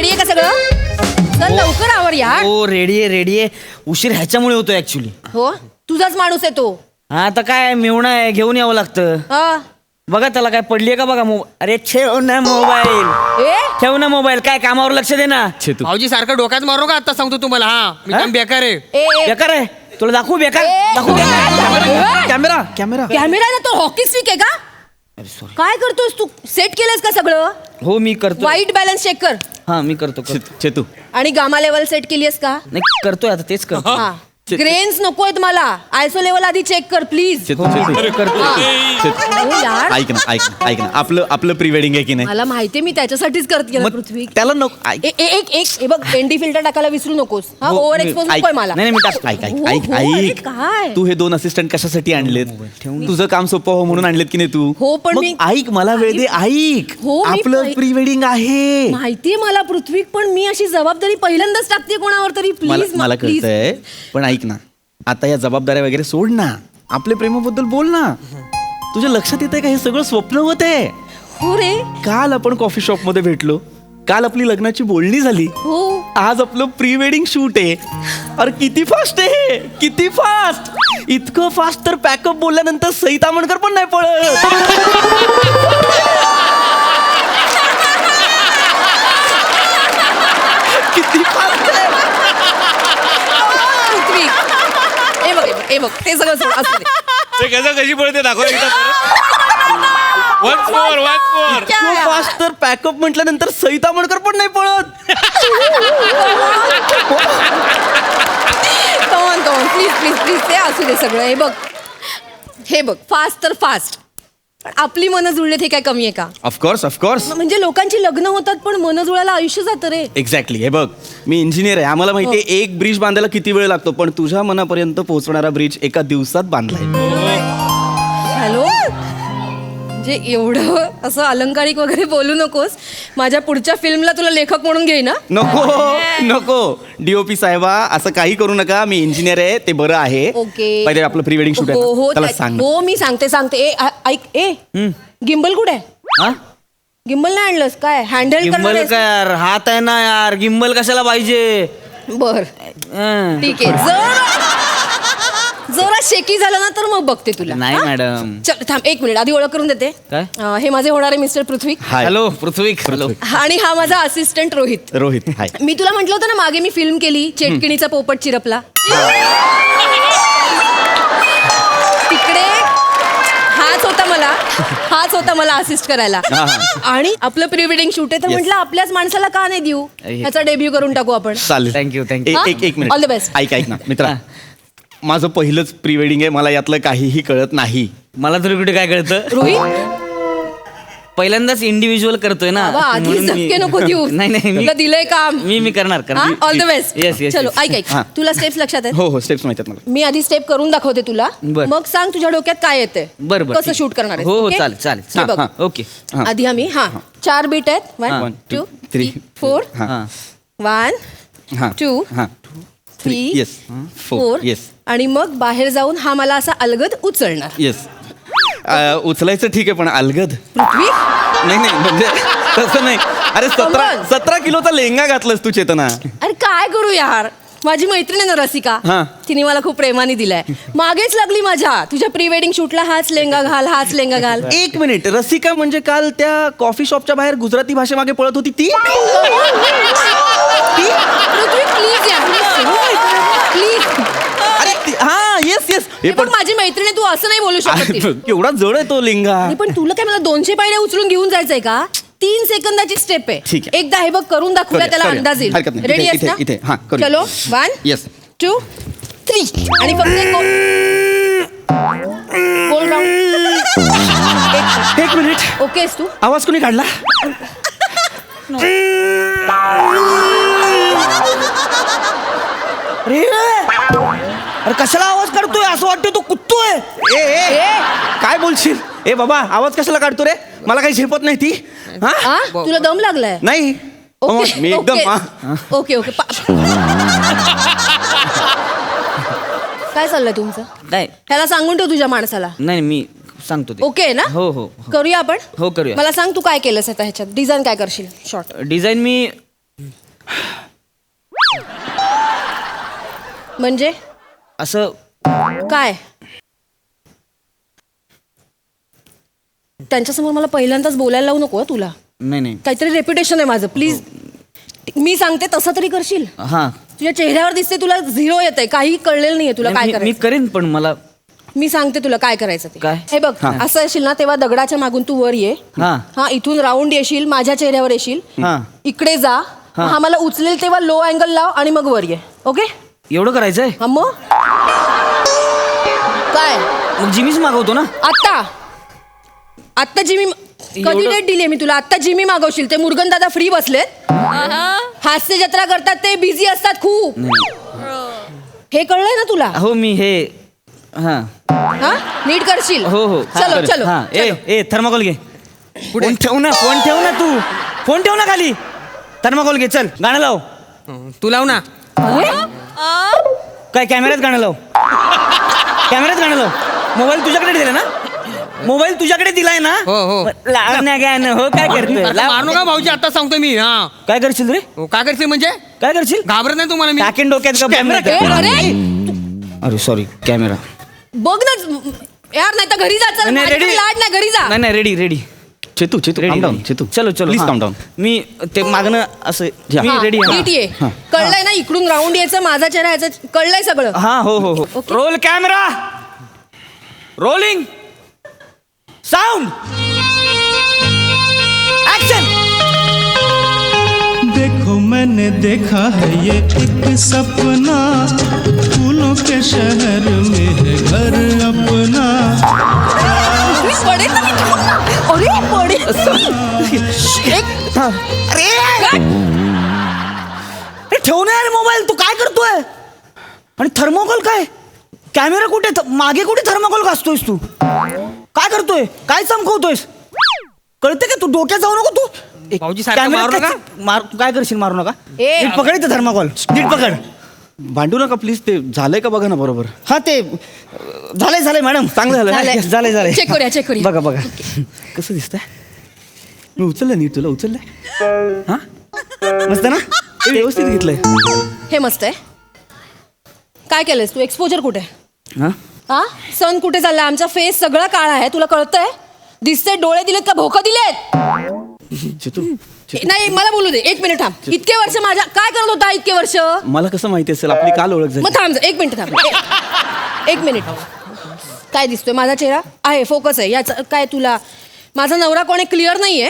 Ready आहे का सगळं? चल लवकर आवर यार. हो रेडी आहे उशीर ह्याच्यामुळे होतो ऍक्च्युली. हो तुझाच माणूस आहे तो. हा आता काय मेवणा आहे घेऊन यावं लागतं. हा. बघा त्याला काय पडलीये का बघा अरे ठेव ना मोबाईल. ए ठेव ना मोबाईल काय कामावर लक्ष दे ना. भाऊजी सारखं डोक्यात मारू का आता सांगतो तुम्हाला. हा मी काम बेकार आहे. ए ए. बेकार आहे तुला दाखवू बेकार ए, दाखवू ए, कॅमेरा कॅमेरा. कॅमेरा ना तो हॉकी स्टिक आहे का? अरे सॉरी. काय करतोस तू? सेट केलंस का सगळं? हो मी करतो. वाईट बॅलन्स चेक कर. हा मी करतो चेतू आणि गामा लेवल सेट केलीस का? नाही करतोय आता तेच करतो. हा. ग्रेन्स नकोयत मला. आयसो लेवल आधी चेक कर प्लीज. चेतू करतो. यार ऐक ना आपलं प्री वेडिंग आहे की नाही. मला माहितीये मी त्याच्यासाठीच करते ना मग पृथ्वी. त्याला नको ऐक एक हे बघ एनडी फिल्टर टाकायला विसरू नकोस. हा हो, ओव्हर मी- एक्सपोज ऐक. नकोय मला. नाही मी टाकतो. ऐक हो, हो, अरे काय? तू हे 2 असिस्टंट कशासाठी आणलेत. तुझं काम सोपं हो म्हणून आणलेत की नाही तू. हो, पण मग मी- ऐक मला वेळ दे ऐक. हो, मी आपलं प्री वेडिंग आहे. माहितीये मला पृथ्वी पण मी अशी जबाबदारी पहिल्यांदाच टाकते कोणावर तरी. प्लीज मला प्लीज. कळतंय पण ऐक ना आता या जबाबदाऱ्या वगैरे सोड ना. आपल्या प्रेमाबद्दल बोल ना. तुझ्या लक्षात येतंय का हे सगळं स्वप्न होते. हो रे. काल आपण कॉफी शॉप मध्ये भेटलो. काल आपली लग्नाची बोलणी झाली. हो आज आपलं प्री वेडिंग शूट आहे. अरे किती फास्ट आहे हे. किती फास्ट. इतकं फास्ट तर पॅकअप बोलल्यानंतर सई तामणकर पण नाही पळत. किती फास्ट आहे. पृथ्वी हे बघ ते सगळं सोड, असू दे. ते कसं कशी पडते दाखव एकदा वन्स मोर इतकं फास्ट तर पॅकअप म्हटल्यानंतर सई तामणकर पण नाही पळत. कमॉन प्लीज प्लीज प्लीज ते असू दे सगळं. हे बघ फास्ट तर फास्ट. आपली मनं जुळलेत हे काय कमी आहे का? ऑफकोर्स म्हणजे लोकांची लग्न होतात पण मनं जुळायला आयुष्य जातं रे. एक्झॅक्टली. हे बघ मी इंजिनियर आहे. आम्हाला माहिती आहे एक ब्रिज बांधायला किती वेळ लागतो पण तुझ्या मनापर्यंत पोहोचणारा ब्रिज एका दिवसात बांधलाय. हॅलो म्हणजे एवढं असं अलंकारिक वगैरे बोलू नकोस. माझ्या पुढच्या फिल्मला तुला लेखक म्हणून घेईन ना. नको डीओपी साहेबा असं काही करू नका. मी इंजिनियर आहे ते बरं आहे. ओके. पहिले आपलं प्री वेडिंग शूट हो आहे हो त्याला सांग. हो मी सांगते ऐक गिम्बल कुठे आहे? हा गिम्बल नाही आणलंस काय? हँडल गिम्बल करणार काय यार हात आहे ना यार गिम्बल कशाला पाहिजे. बर हं. ठीक आहे. जरा शेकी झालं ना तर मग बघते तुला. नाही हा? मॅडम. चल थांब 1 मिनिट आधी ओळख करून देते. काय? हे माझे होणारे मिस्टर पृथ्वी हाय. हॅलो पृथ्वी हॅलो. आणि हा माझा असिस्टंट रोहित. रोहित हाय. मी तुला म्हटलं होतं ना मागे मी फिल्म केली चेटकिणीचा पोपट चिरपला. तिकडे हाच होता मला असिस्ट करायला. आणि आपलं प्री वेडिंग शूट आहे तर Yes. म्हटलं आपल्याच माणसाला का नाही देऊ. ह्याचा डेब्यू करून टाकू आपण. चालेल. थँक्यू हा? एक मिनिट All the best. ऐक ना मित्रा. माझं पहिलंच प्री वेडिंग आहे. मला यातलं काहीही कळत नाही. मला तरी कुठे काय कळतं. रोहित पहिल्यांदाच इंडिव्हिज्युअल करतोय ना बाबा आधी म्हणून धक्के मी- नको देऊ. नाही नाही तुला दिलंय काम. मी करणार all the best. Yes yes चलो ऐक हा. तुला स्टेप्स लक्षात आहेत? हो स्टेप्स माहिती आहेत मला. मी आधी स्टेप करून दाखवते तुला. बर. मग सांग तुझ्या डोक्यात काय येते. बरं कसं शूट करणार आहेस, हो okay? चालेल चालेल हे बघ. हा. ओके हा. आधी आम्ही 4 बीट आहेत. 1 One, 2 two, 3 three. 4 हां 1 हां 2 हां 3 येस 4 येस आणि मग बाहेर जाऊन हा मला असा अलगद उचलणार. येस. उचलायचं ठीक आहे पण अलगद पृथ्वी नाही म्हणजे तसं नाही. अरे Come on. 17 किलोचा लेंगा घातलास तू चेतना. अरे काय करू यार. माझी मैत्रीण आहे ना रसिका. हा. तिने मला खूप प्रेमाने दिलाय. मागेच लागली माझ्या तुझ्या प्री वेडिंग शूटला हाच लेंगा घाल. एक मिनिट. रसिका म्हणजे काल त्या कॉफी शॉपच्या बाहेर गुजराती भाषेमागे पळत होती ती. पृथ्वी प्लीज यार प्लीज. अरे हा येस येस. हे पण पण माझी मैत्रीण आहे, तू असं नाही बोलू शकत ती. केवढा जड आहे तो लेंगा. नाही, पण तुला काय मला 200 पायऱ्या उचलून घेऊन जायचंय का? 3 सेकंदाची स्टेप आहे. ठीक आहे. एकदा हे बघ करून दाखवूया त्याला करूया. अंदाज येईल. हरकत नाही. रेडी इथे- आहेस ना? इथे- हां, करूया. चलो 1 येस 2 3 आणि फक्त एक गोल राऊंड. एक मिनिट. ओकेस तू? आवाज कोणी काढला. अरे कशाला आवाज काढतोय असं वाटतंय तो कुत्तोय. ए काय बोलशील. ए बाबा आवाज कशाला काढतो रे. मला काही झेपत नाही ती. हा हा तुला दम लागलाय. नाही ओके मी एकदम ओके ओके काय चाललंय तुमचं? नाही ह्याला सांगून ठेव तुझ्या माणसाला. नाही मी सांगतो ते. ओके ना? हो हो करूया आपण. हो, करूया. मला सांग तू काय केलंस आता ह्याच्यात डिझाईन काय करशील शॉर्ट. डिझाईन मी म्हणजे असं काय? त्यांच्यासमोर मला पहिल्यांदाच बोलायला लावू नको हं तुला. नाही काहीतरी रेप्युटेशन आहे माझं, प्लीज. मी सांगते तसं तरी करशील. हा तुझ्या चेहऱ्यावर दिसते तुला 0 येत आहे, काही कळलेलं नाहीये तुला काय मी करायचं. करेन पण मला मी सांगते तुला काय करायचं ते. काय? हे बघ, हा. असं येशील ना तेव्हा दगडाच्या मागून तू वर ये. हा. हा, इथून राऊंड येशील, माझ्या चेहऱ्यावर येशील, हा. इकडे जा. हा. हा मला उचलेल तेव्हा लो अँगल लाव आणि मग वर ये. ओके? एवढं करायचंय? हा मग काय? मग जिमीच मागवतो ना. आत्ता जिमी कधी एवढं- डेट दिली मी तुला? आत्ता जिमी मागवशील. ते मुरगन दादा फ्री बसलेत, हास्य जत्रा करतात, ते बिझी असतात खूप. हे कळलंय ना तुला? हो मी हे हा हा, नीट करशील. हो चलो चलो हा चलो. ए थर्माकोल घे. फोन ठेव ना तू. फोन ठेव ना खाली. थर्माकोल घे. चल गाणं लाव. तू लाव ना. अरे, काय कॅमेऱ्यात गाणं लाव. कॅमेऱ्यात गाणं लाव. मोबाईल तुझ्याकडे दिला ना. मोबाईल तुझ्याकडे दिलाय ना. हो. लाव ना गाणं. हो काय करतोय. आता मारू नका भाऊजी, आता सांगतो मी. हा, काय करशील रे. हो, काय करशील म्हणजे? काय करशील. घाबरत नाही तुम्हाला मी? टाकेन डोक्यात का कॅमेरा बंद कर. ए, अरे अरे सॉरी कॅमेरा. बघ ना यार, नाही तर घरी जा. चल, नाही, माझ्याकडे ready. लाड नाही, घरी जा. नाही ready Chetu calm down, Chetu चलो प्लीज हा. काम डाऊन. मी ते मागणं असं या. मी हा, रेडी नीट ये. कळलंय ना, इकडून राऊंड यायचं, माझा चेहरा यायचं, कळलंय सगळं. हा हो Okay. Roll camera. Rolling sound action. देखो मैंने देखा है ये एक सपना, फूलों के शहर में है घर अपना। मी पडेल ना, मी थांब ना. अरे पडेल. एक अरे काय? ठेव ना यार मोबाईल. तू काय करतोय. आणि थर्मोकोल काय. कॅमेरा कुठे. मागे कुठे थर्मोकोल घासतोयस तू. काय करतोय. काय चमकवतोयस. कळते का तू. डोक्यात जाऊ नको तू. भाऊजी सारखं कॅमेऱ्यात मारू नका. काय- तू काय करशील. मारू नका. ए. नीट पकड इथं थर्माकोल. नीट पकड. भांडू नका प्लीज. ते झालंय का बघा ना बरोबर. हा ते झालंय मॅडम. चांगलं झालंय. झालंय Check करूया. बघा कसं दिसतंय. मी उचललं नीट. तुला उचललंय. हा मस्त ना. ते व्यवस्थित घेतलंय. हे मस्त आहे. काय केलंयस तू. एक्सपोजर कुठे. हा हा, सन कुठे चाललाय. आमचा फेस सगळा काळा आहे, तुला कळतंय. दिसते डोळे दिलेत का भोकं दिलेत. चेतू नाही मला बोलू दे. 1 मिनिट थांब. इतके वर्ष माझ्या काय करत होता इतके वर्ष. मला कसं माहिती असेल. आपली काल ओळख झाली. मग थांब 1 मिनिट थांब. 1 मिनिट. काय दिसतोय माझा चेहरा आहे, फोकस आहे याचा. काय तुला माझा नवरा कोणी क्लिअर नाहीये.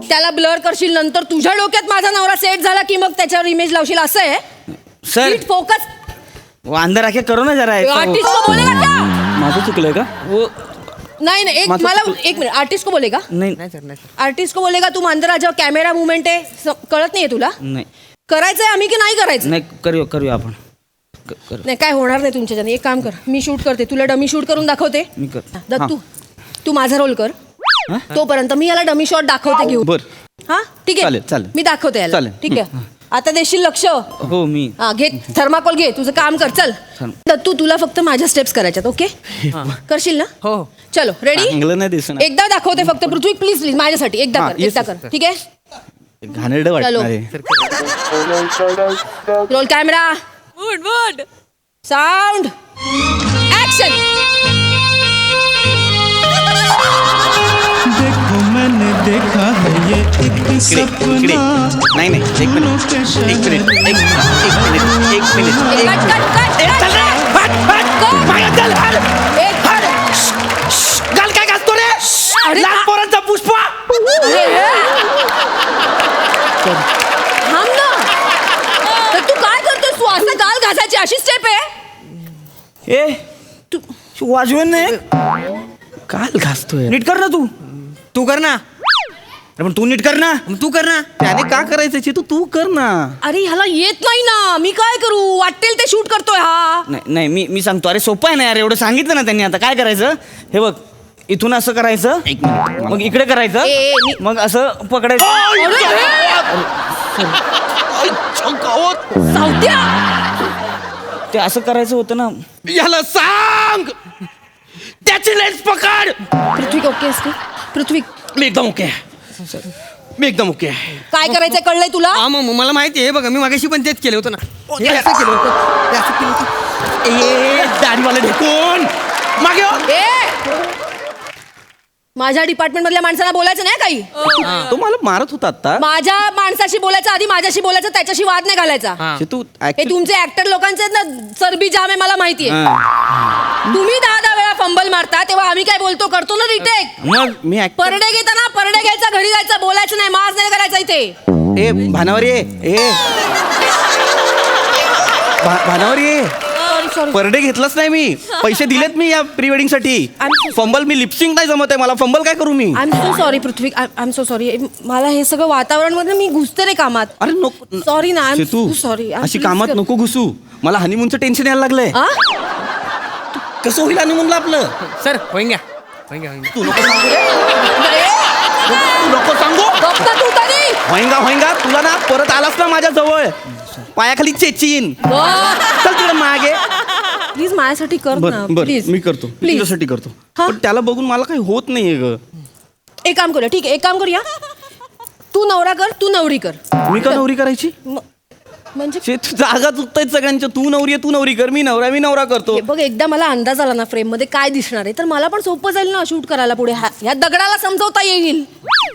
त्याला ब्लर करशील, नंतर तुझ्या डोक्यात माझा नवरा सेट झाला की मग त्याच्यावर इमेज लावशील. असं आहे. Sir focus. अंदर आके करो ना जरा. आर्टिस्ट को बोलेगा क्या. माझं चुकलंय का. वो नहीं एक माझं मला चुकलं. 1 मिनिट. आर्टिस्ट को बोलेगा. नाही नाही सर, नाही सर. आर्टिस्ट को बोलेगा. तू अंदर आ जाओ. कॅमेरा मुवमेंट आहे, कळत नाहीये तुला. नाही करायचंय आम्ही की नाही करायचं. नाही करूया आपण. करू. नाही काय होणार नाही तुमच्याच्याने. एक काम कर, मी शूट करते. तुला डमी शूट करून दाखवते. मी करतो. दत्तू तू माझा रोल कर. हा? तोपर्यंत मी याला डमी शॉट दाखवते घेऊ. बर. हा ठीक आहे. चालेल. मी दाखवते याला. चालेल. ठीक आहे. आता देशील लक्ष. हो मी हा घे थर्माकोल घे. तुझं काम कर. चल दत्तू, तुला फक्त माझ्या स्टेप्स करायच्यात. ओके करशील ना. हो. चलो रेडी. चांगलं नाही दिसणार. एकदा दाखवते फक्त. पृथ्वी प्लीज माझ्यासाठी एकदा हा, कर. yes, एकदा yes, कर. ठीक आहे. घाणेरडं वाटणार आहे. Roll camera. Good sound action. देखो मैंने देखा है ये एक इकडे सपना, नाही एक फूलों मिनिट. के एक शहर मिनिट. में एक मिनिट. कट गाल काय घासतो रे. अरे लहान पोरांचा पुष्पा. थांब ना. तर तू काय करतोस. तू असं गाल घासायची अशी स्टेप आहे. ए तू वाजवेन नाही. काल घासतोय. नीट कर ना तू. तू कर ना. अरे पण तू नीट कर ना. मग तू कर ना. त्याने का करायचं चेतू. तू कर ना. अरे ह्याला येत नाही ना. मी काय करू. वाटेल ते शूट करतोय हा. नाही मी सांगतो. अरे सोपं आहे ना यार. एवढं सांगितलं ना त्यांनी. आता काय करायचं. हे बघ इथून असं करायचं. एक मिनिट. मग इकडे करायचं. ए, मी- मग असं पकडायचं. सावत्या. ते असं करायचं होतं ना. याला सांग त्याची लेन्स पकड. पृथ्वी ओके असते. पृथ्वी मी एकदम ओके. मी एकदम ओके आहे. काय करायचंय कळलंय तुला? हा मग मला माहिती आहे बघा मी मागाशी पण तेच केलं होतं ना हे असं केलं होतं हे असं केलं होतं. ए दाढीवाला ढेकून मागे हो. ए माझ्या डिपार्टमेंट मधल्या माणसाला बोलायचं नाही काही. तो मला मारत होता आता. माझ्या माणसाशी बोलायचं आधी माझ्याशी बोलायचं त्याच्याशी वाद नाही घालायचा. हा. तू हे तुमचे ऍक्टर लोकांचे आहेत ना चरबी जाम आहे मला माहितीये. तुम्ही 10 वेळा फंबल मारता तेव्हा आम्ही काय बोलतो करतो ना रिटेक. मग मी परडे घेताना परडे घ्यायचा घरी जायचं बोलायचं नाही माज नाही करायचा इथे. ए भानावर ये ए भानावर ये. सॉरी परडे घेतलंच नाही मी. पैसे दिलेत मी या प्री वेडिंग साठी. फंबल मी लिपसिंग नाही जमत आहे मला. फंबल काय करू मी? I am so sorry Prithvi I am so sorry. मला हे सगळं वातावरण मध्ये मी घुसते रे कामात. अरे नको सॉरी ना आय तू एम सॉरी. अशी कामात नको घुसू. मला हनीमूनचं टेन्शन यायला लागलंय. कसं होईल हनीमूनला आपलं? सर होईंगा होईंगा तू नको सांगू रे. तू नको सांगू. तू तरी होईंगा तुला ना परत आलास ना माझ्या जवळ पायाखाली चेचीन. चल तिकडे मागे. प्लीज माझ्यासाठी कर ना बर प्लीज. मी करतो प्लीज तुझ्यासाठी करतो. हा? पण त्याला बघून मला काही होत नाहीये ग. एक काम करूया ठीक आहे एक काम करूया. तू नवरा कर तू नवरी कर. मी का नवरी करायची? म्हणजे शे, तू जागा चुकतायत सगळ्यांच्या. तू नवरी कर. मी नवरा करतो. हे बघ एकदा मला अंदाज आला ना फ्रेम मध्ये काय दिसणार आहे तर मला पण सोपं जाईल ना शूट करायला पुढे. ह्या दगडाला समजवता येईल.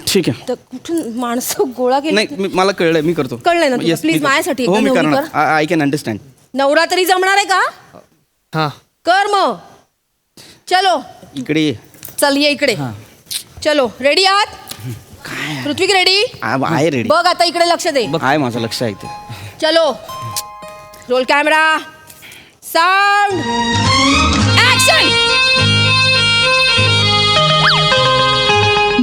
ठीक आहे. तर कुठून माणसं गोळा केली. नाही मला कळलंय मी करतो. कळलंय ना तुला? Yes, Please मी करतो. माझ्यासाठी हो एकदा मी नवरी करणार. कर. I can understand. नवरा तरी जमणार आहे का? हा कर मग. चलो इकडे ये. चल ये इकडे. चलो रेडी आहात? पृथ्वी रेडी? आहे रेडी. बघ आता इकडे लक्ष दे. आहे माझं लक्ष आहे ते. चलो रोल कॅमेरा साउंड एक्शन.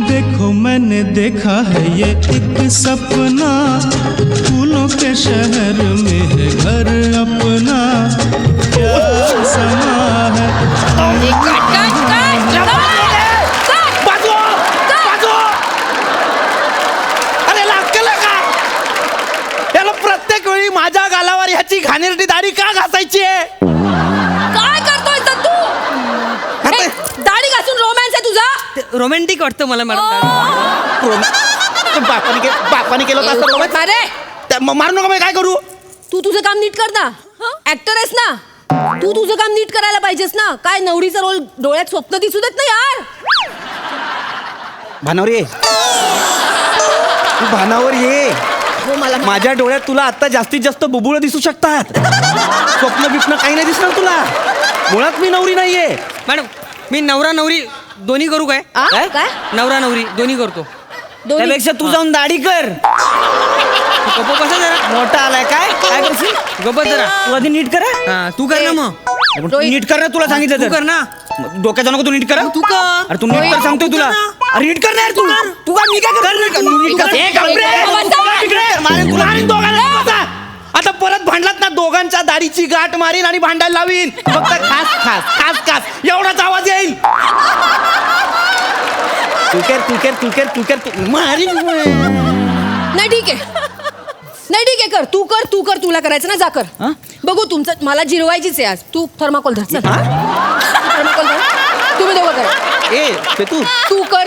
देखो मैंने देखा है ये एक सपना, फूलों के शहर में है घर अपना, क्या समा है. अरे लागलं का? याला प्रत्येक वेळी माझ्या गालावर ह्याची घाणेरडी दाढी का घासायची आहे? काय करतोय तर तू? हे, दाढी घासून रोमॅन्स आहे तुझा? रोमॅन्टिक वाटतं मला मॅडम. बापाने केलं होतं असं रोमॅन्स? अरे मारू नका. मी काय करू? तू तुझं काम नीट कर ना. ऍक्टर आहेस ना तू तुझं काम नीट करायला पाहिजेस ना. काय नवरीचा रोल डोळ्यात स्वप्न दिसू देत ना यार. भानावर ये. तू भानावर ये. हो मला माझ्या डोळ्यात तुला आता जास्तीत जास्त बुबुळ दिसू शकतात. स्वप्न बिप्न काही नाही दिसणार तुला. मुळात मी नवरी नाहीये. मॅडम मी नवरा नवरी दोन्ही करू काय? आ? काय नवरा नवरी दोन्ही करतो. दोन्ही त्यापेक्षा तू जाऊन दाढी कर. गप्प कसं जरा मोठा आलाय काय काय करशील? गप्प जरा. तू आधी नीट कर. हा तू कर ना मग. तू नीट कर ना तुला सांगितलं तू तर. कर ना. डोक्यात जाऊ नको तू नीट कर. तू कर. अरे तू नीट कर सांगतोय तुला. अरे नीट कर ना यार तू. तू काय मी काय कर तू नीट कर. ए, गप्प रे. इकडे. मारेन तुला. मारेन दोघांना. आता परत भांडलात ना दोघांच्या दाढीची गाठ मारीन आणि भांडायला लावीन. फक्त खास एवढाच आवाज येईल. तू कर मारीन. नाही ठीक आहे नाही ठीक आहे कर तू कर तुला करायचं ना जा कर. बघू तुमचं मला जिरवायचीच आहे आज. तू थर्माकोल धर चल. थर्माकोल धर. तुम्ही दोघं करा. ए चेतू तू कर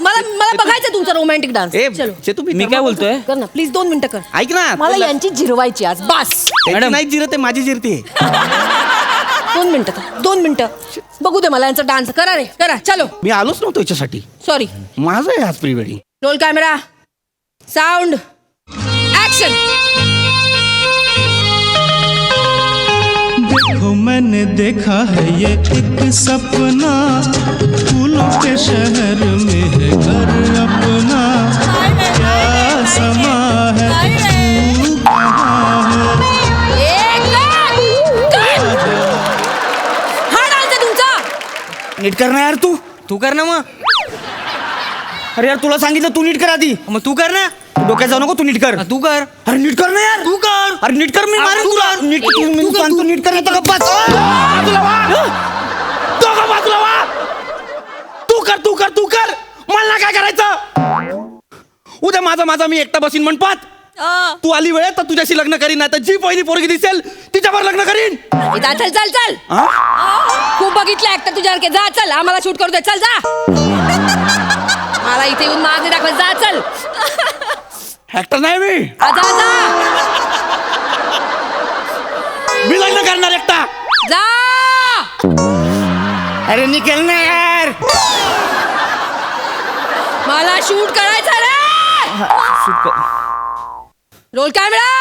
मला बघायचं तुमचा रोमॅन्टिक डान्स. ए चलो चेतू मी काय बोलतोय? कर ना प्लीज 2 मिनिटं कर. ऐक ना. मला यांची जिरवायची आज बस. मॅडम नाही जिरते माझी जिरते. 2 मिनिटं बघू दे मला यांचा डान्स. करा रे करा. चलो मी आलोच नव्हतो याच्यासाठी. सॉरी. माझं आहे आज pre wedding. Roll camera sound action. देखो मैंने देखा है ये एक सपना, फूलों के शहर में है घर अपना, क्या समा है तू कहाँ है. हा डान्स आहे तुमचा. नीट कर ना यार तू. तू कर ना मग. अरे यार तुला सांगितलं तू नीट कर आधी. मग तू कर ना. तू डोक्यात जाऊ नको तू नीट कर. तू कर. अरे नीट कर ना यार. तू कर. अरे नीट कर. मी अरे मारेन तू तुला. कर. नीट तू मी कर, सांगतो तू. नीट कर. आता गप्पा. दोघं बाजूला वा. तू कर. मला काय करायचं? उद्या माझा मी एकटा बसीन म्हणपात. तू आली वेळेत तर तुझ्याशी लग्न करीन. नाही तर जी पहिली पोरगी दिसेल तिच्यावर लग्न करीन. चल खूप बघितलं ऍक्टर तुझ्यासारखे. जा चल आम्हाला शूट करू दे. चल जा. मला इथे येऊन मागे दाखव. जा चल. ऍक्टर नाही मी आजा आजा मी लग्न करणार एकटा. जा. अरे निकल ना यार. मला शूट करायचं रे. Roll camera.